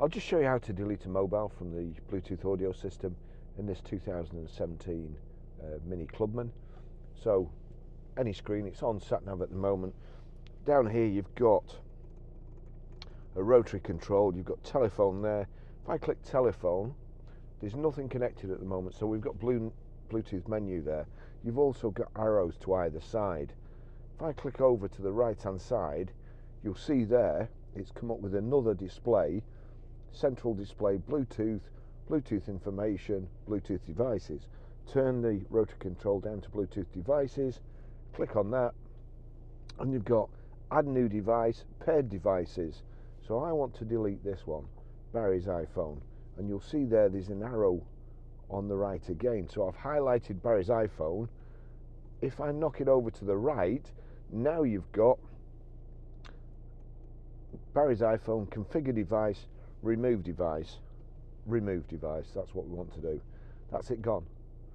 I'll just show you how to delete a mobile from the Bluetooth audio system in this 2017 MINI Clubman. So any screen, it's on sat-nav at the moment. Down here you've got a rotary control, you've got telephone there. If I click telephone, there's nothing connected at the moment, so we've got Bluetooth menu there. You've also got arrows to either side. If I click over to the right hand side, you'll see there it's come up with another display, central display, Bluetooth, Bluetooth information, Bluetooth devices. Turn the rotary control down to Bluetooth devices, click on that, and you've got add new device, paired devices. So I want to delete this one, Barry's iPhone, and you'll see there's an arrow on the right again. So I've highlighted Barry's iPhone. If I knock it over to the right, now you've got Barry's iPhone, configure device, remove device, that's what we want to do. That's it, gone.